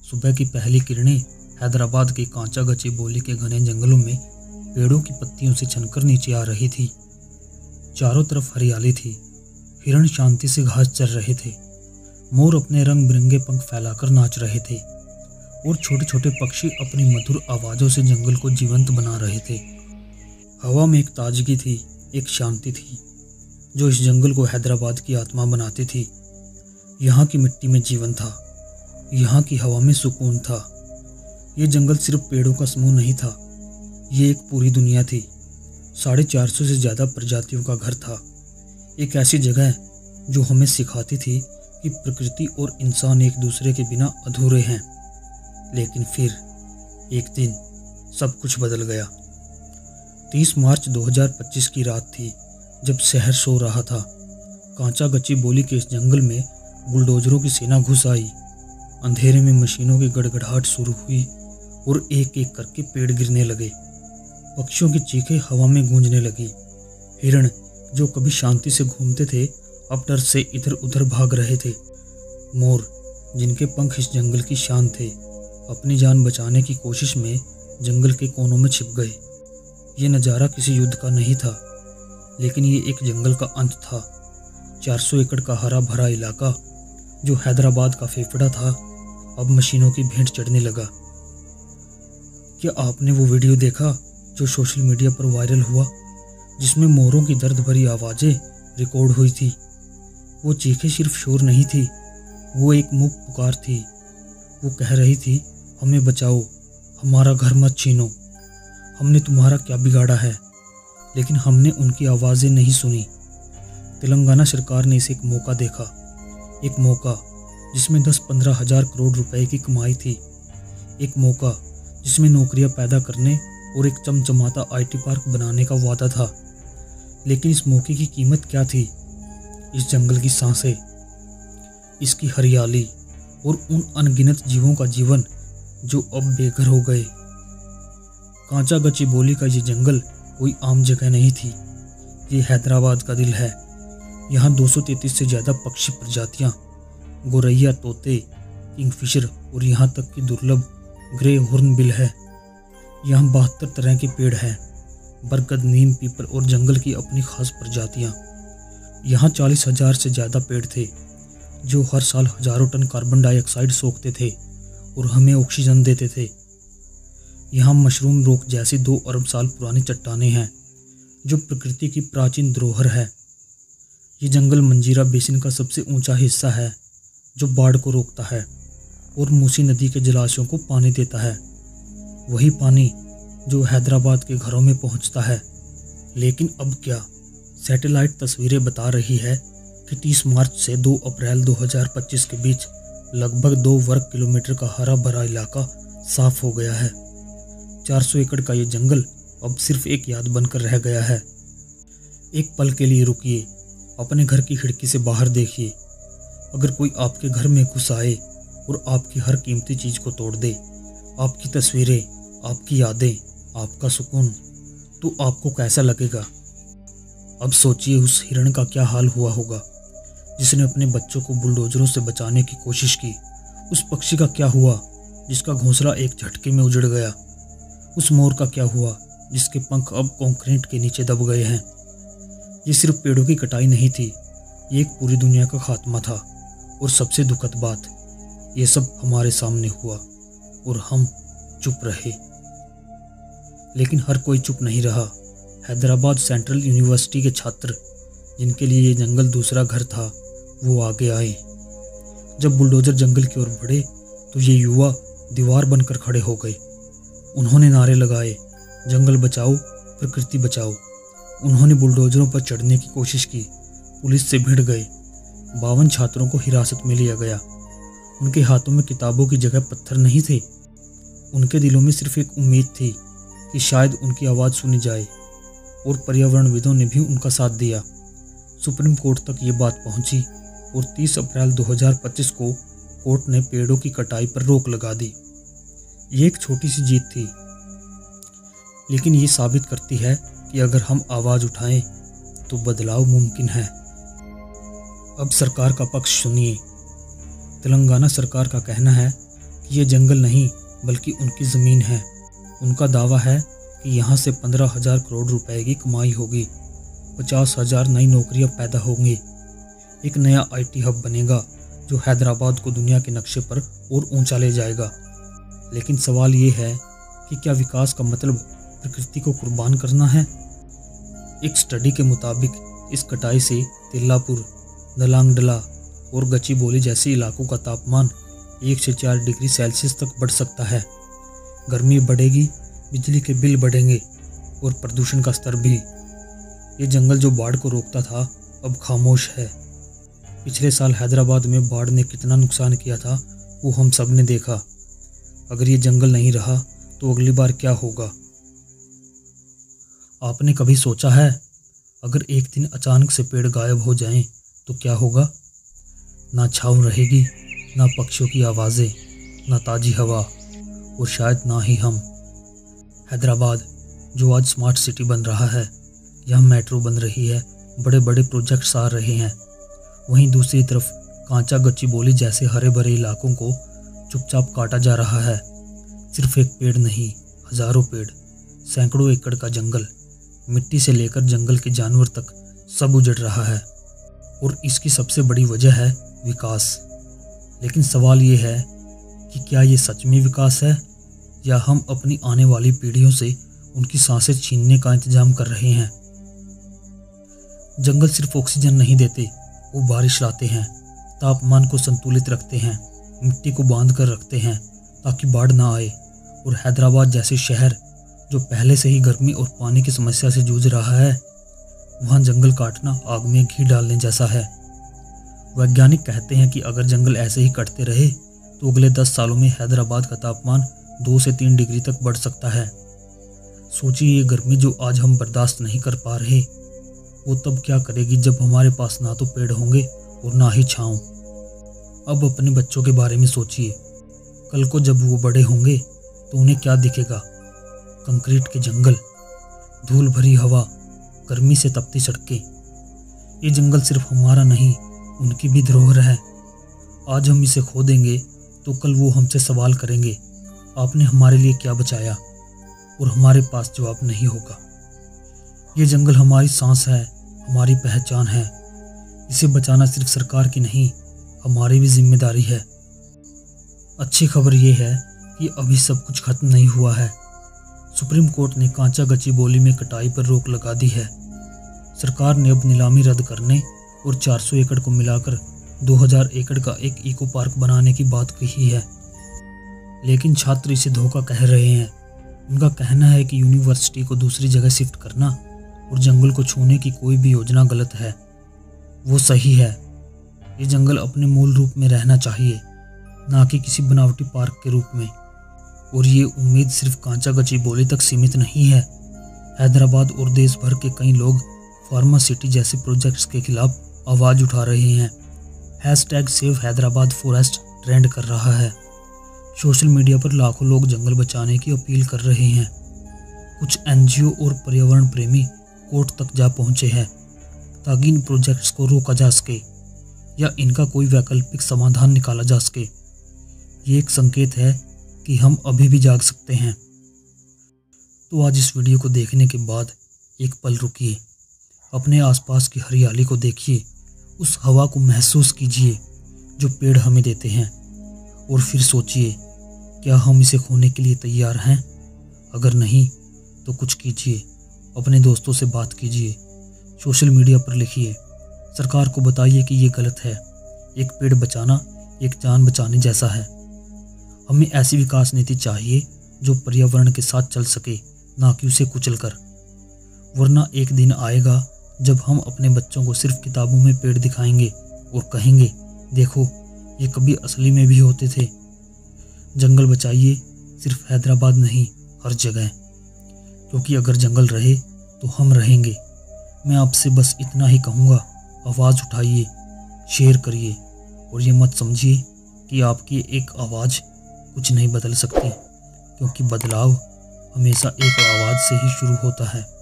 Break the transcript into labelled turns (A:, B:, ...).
A: सुबह की पहली किरणें हैदराबाद के कांचागचिबौली के घने जंगलों में पेड़ों की पत्तियों से छनकर नीचे आ रही थी। चारों तरफ हरियाली थी। हिरण शांति से घास चर रहे थे। मोर अपने रंग बिरंगे पंख फैलाकर नाच रहे थे और छोटे छोटे पक्षी अपनी मधुर आवाज़ों से जंगल को जीवंत बना रहे थे। हवा में एक ताजगी थी, एक शांति थी जो इस जंगल को हैदराबाद की आत्मा बनाती थी। यहाँ की मिट्टी में जीवन था, यहाँ की हवा में सुकून था। ये जंगल सिर्फ पेड़ों का समूह नहीं था, ये एक पूरी दुनिया थी। 450 से ज़्यादा प्रजातियों का घर था। एक ऐसी जगह जो हमें सिखाती थी कि प्रकृति और इंसान एक दूसरे के बिना अधूरे हैं। लेकिन फिर एक दिन सब कुछ बदल गया। 30 मार्च 2025 की रात थी जब शहर सो रहा था। कांचागचिबौली के इस जंगल में बुलडोजरों की सेना घुस आई। अंधेरे में मशीनों की गड़गड़ाहट शुरू हुई और एक एक करके पेड़ गिरने लगे। पक्षियों की चीखें हवा में गूंजने लगी। हिरण जो कभी शांति से घूमते थे अब डर से इधर उधर भाग रहे थे। मोर जिनके पंख इस जंगल की शान थे, अपनी जान बचाने की कोशिश में जंगल के कोनों में छिप गए। ये नज़ारा किसी युद्ध का नहीं था, लेकिन ये एक जंगल का अंत था। 400 एकड़ का हरा भरा इलाका जो हैदराबाद का फेफड़ा था अब मशीनों की भेंट चढ़ने लगा। क्या आपने वो वीडियो देखा जो सोशल मीडिया पर वायरल हुआ, जिसमें मोरों की दर्द भरी आवाज़ें रिकॉर्ड हुई थी? वो चीखें सिर्फ शोर नहीं थी, वो एक मूक पुकार थी। वो कह रही थी, हमें बचाओ, हमारा घर मत छीनो, हमने तुम्हारा क्या बिगाड़ा है। लेकिन हमने उनकी आवाज़ें नहीं सुनी। तेलंगाना सरकार ने इसे एक मौका देखा, एक मौका जिसमें 10-15 हज़ार करोड़ रुपए की कमाई थी, एक मौका जिसमें नौकरियां पैदा करने और एक चमचमाता IT पार्क बनाने का वादा था। लेकिन इस मौके की कीमत क्या थी? इस जंगल की सांसें, इसकी हरियाली और उन अनगिनत जीवों का जीवन जो अब बेघर हो गए। कांचागचिबौली का ये जंगल कोई आम जगह नहीं थी, ये हैदराबाद का दिल है। यहाँ 233 से ज़्यादा पक्षी प्रजातियाँ, गोरैया, तोते, किंगफिशर और यहाँ तक कि दुर्लभ ग्रे हॉर्नबिल है। यहाँ 72 तरह के पेड़ हैं, बरगद, नीम, पीपल और जंगल की अपनी खास प्रजातियाँ। यहाँ 40,000 से ज़्यादा पेड़ थे जो हर साल हजारों टन कार्बन डाइऑक्साइड सोखते थे और हमें ऑक्सीजन देते थे। यहाँ मशरूम रॉक जैसी 2 अरब साल पुरानी चट्टानें हैं जो प्रकृति की प्राचीन धरोहर है। ये जंगल मंजीरा बेसिन का सबसे ऊंचा हिस्सा है जो बाढ़ को रोकता है और मूसी नदी के जलाशयों को पानी देता है, वही पानी जो हैदराबाद के घरों में पहुंचता है। लेकिन अब क्या? सैटेलाइट तस्वीरें बता रही है कि 30 मार्च से 2 अप्रैल 2025 के बीच लगभग 2 वर्ग किलोमीटर का हरा भरा इलाका साफ हो गया है। 400 एकड़ का ये जंगल अब सिर्फ एक याद बनकर रह गया है। एक पल के लिए रुकिए, अपने घर की खिड़की से बाहर देखिए। अगर कोई आपके घर में घुस आए और आपकी हर कीमती चीज़ को तोड़ दे, आपकी तस्वीरें, आपकी यादें, आपका सुकून, तो आपको कैसा लगेगा? अब सोचिए उस हिरण का क्या हाल हुआ होगा जिसने अपने बच्चों को बुलडोजरों से बचाने की कोशिश की। उस पक्षी का क्या हुआ जिसका घोंसला एक झटके में उजड़ गया? उस मोर का क्या हुआ जिसके पंख अब कंक्रीट के नीचे दब गए हैं? ये सिर्फ पेड़ों की कटाई नहीं थी, ये एक पूरी दुनिया का खात्मा था। और सबसे दुखद बात, ये सब हमारे सामने हुआ और हम चुप रहे। लेकिन हर कोई चुप नहीं रहा। हैदराबाद सेंट्रल यूनिवर्सिटी के छात्र, जिनके लिए ये जंगल दूसरा घर था, वो आगे आए। जब बुलडोजर जंगल की ओर बढ़े तो ये युवा दीवार बनकर खड़े हो गए। उन्होंने नारे लगाए, जंगल बचाओ, प्रकृति बचाओ। उन्होंने बुलडोजरों पर चढ़ने की कोशिश की, पुलिस से भिड़ गए। 52 छात्रों को हिरासत में लिया गया। उनके हाथों में किताबों की जगह पत्थर नहीं थे। उनके दिलों में सिर्फ एक उम्मीद थी कि शायद उनकी आवाज़ सुनी जाए, और पर्यावरणविदों ने भी उनका साथ दिया। सुप्रीम कोर्ट तक ये बात पहुंची और 30 अप्रैल 2025 को कोर्ट ने पेड़ों की कटाई पर रोक लगा दी। ये एक छोटी सी जीत थी, लेकिन ये साबित करती है कि अगर हम आवाज़ उठाएं तो बदलाव मुमकिन है। अब सरकार का पक्ष सुनिए। तेलंगाना सरकार का कहना है कि ये जंगल नहीं बल्कि उनकी ज़मीन है। उनका दावा है कि यहाँ से 15,000 करोड़ रुपए की कमाई होगी, 50,000 नई नौकरियाँ पैदा होंगी, एक नया IT हब बनेगा जो हैदराबाद को दुनिया के नक्शे पर और ऊंचा ले जाएगा। लेकिन सवाल ये है कि क्या विकास का मतलब प्रकृति को कुर्बान करना है? एक स्टडी के मुताबिक इस कटाई से तिल्लापुर, दलांगडला और गच्चीबोली जैसे इलाकों का तापमान 1 से 4 डिग्री सेल्सियस तक बढ़ सकता है। गर्मी बढ़ेगी, बिजली के बिल बढ़ेंगे और प्रदूषण का स्तर भी। ये जंगल जो बाढ़ को रोकता था अब खामोश है। पिछले साल हैदराबाद में बाढ़ ने कितना नुकसान किया था वो हम सब ने देखा। अगर ये जंगल नहीं रहा तो अगली बार क्या होगा? आपने कभी सोचा है अगर एक दिन अचानक से पेड़ गायब हो जाएं तो क्या होगा? ना छाँव रहेगी, ना पक्षियों की आवाज़ें, ना ताज़ी हवा और शायद ना ही हम। हैदराबाद जो आज स्मार्ट सिटी बन रहा है, यहाँ मेट्रो बन रही है, बड़े बड़े प्रोजेक्ट्स आ रहे हैं, वहीं दूसरी तरफ कांचा गच्चीबोली जैसे हरे भरे इलाकों को चुपचाप काटा जा रहा है। सिर्फ एक पेड़ नहीं, हजारों पेड़, सैकड़ों एकड़ का जंगल, मिट्टी से लेकर जंगल के जानवर तक सब उजड़ रहा है। और इसकी सबसे बड़ी वजह है विकास। लेकिन सवाल ये है कि क्या ये सच में विकास है या हम अपनी आने वाली पीढ़ियों से उनकी सांसें छीनने का इंतजाम कर रहे हैं? जंगल सिर्फ ऑक्सीजन नहीं देते, वो बारिश लाते हैं, तापमान को संतुलित रखते हैं, मिट्टी को बांध कर रखते हैं ताकि बाढ़ ना आए। और हैदराबाद जैसे शहर जो पहले से ही गर्मी और पानी की समस्या से जूझ रहा है, वहाँ जंगल काटना आग में घी डालने जैसा है। वैज्ञानिक कहते हैं कि अगर जंगल ऐसे ही कटते रहे तो अगले 10 सालों में हैदराबाद का तापमान 2 से 3 डिग्री तक बढ़ सकता है। सोचिए, ये गर्मी जो आज हम बर्दाश्त नहीं कर पा रहे, वो तब क्या करेगी जब हमारे पास ना तो पेड़ होंगे और ना ही छाँव। अब अपने बच्चों के बारे में सोचिए, कल को जब वो बड़े होंगे तो उन्हें क्या दिखेगा? कंक्रीट के जंगल, धूल भरी हवा, गर्मी से तपती सड़कें। ये जंगल सिर्फ हमारा नहीं, उनकी भी धरोहर है। आज हम इसे खो देंगे तो कल वो हमसे सवाल करेंगे, आपने हमारे लिए क्या बचाया? और हमारे पास जवाब नहीं होगा। ये जंगल हमारी सांस है, हमारी पहचान है। इसे बचाना सिर्फ सरकार की नहीं, हमारी भी जिम्मेदारी है। अच्छी खबर ये है कि अभी सब कुछ खत्म नहीं हुआ है। सुप्रीम कोर्ट ने कांचा गच्चीबोली में कटाई पर रोक लगा दी है। सरकार ने अब नीलामी रद्द करने और 400 एकड़ को मिलाकर 2000 एकड़ का एक इको पार्क बनाने की बात कही है। लेकिन छात्र इसे धोखा कह रहे हैं। उनका कहना है कि यूनिवर्सिटी को दूसरी जगह शिफ्ट करना और जंगल को छूने की कोई भी योजना गलत है। वो सही है। ये जंगल अपने मूल रूप में रहना चाहिए, ना कि किसी बनावटी पार्क के रूप में। और ये उम्मीद सिर्फ कांचा गच्चीबोली तक सीमित नहीं है। हैदराबाद और देश भर के कई लोग फार्मा सिटी जैसे प्रोजेक्ट्स के खिलाफ आवाज़ उठा रहे हैं। #सेव हैदराबाद फॉरेस्ट ट्रेंड कर रहा है। सोशल मीडिया पर लाखों लोग जंगल बचाने की अपील कर रहे हैं। कुछ NGO और पर्यावरण प्रेमी कोर्ट तक जा पहुंचे हैं ताकि इन प्रोजेक्ट्स को रोका जा सके या इनका कोई वैकल्पिक समाधान निकाला जा सके। ये एक संकेत है कि हम अभी भी जाग सकते हैं। तो आज इस वीडियो को देखने के बाद एक पल रुकिए, अपने आसपास की हरियाली को देखिए, उस हवा को महसूस कीजिए जो पेड़ हमें देते हैं, और फिर सोचिए, क्या हम इसे खोने के लिए तैयार हैं? अगर नहीं तो कुछ कीजिए, अपने दोस्तों से बात कीजिए, सोशल मीडिया पर लिखिए, सरकार को बताइए कि ये गलत है। एक पेड़ बचाना एक जान बचाने जैसा है। हमें ऐसी विकास नीति चाहिए जो पर्यावरण के साथ चल सके, ना कि उसे कुचल कर। वरना एक दिन आएगा जब हम अपने बच्चों को सिर्फ किताबों में पेड़ दिखाएंगे और कहेंगे, देखो ये कभी असली में भी होते थे। जंगल बचाइए, सिर्फ हैदराबाद नहीं, हर जगह, क्योंकि अगर जंगल रहे तो हम रहेंगे। मैं आपसे बस इतना ही कहूँगा, आवाज़ उठाइए, शेयर करिए, और ये मत समझिए कि आपकी एक आवाज़ कुछ नहीं बदल सकती, क्योंकि बदलाव हमेशा एक आवाज़ से ही शुरू होता है।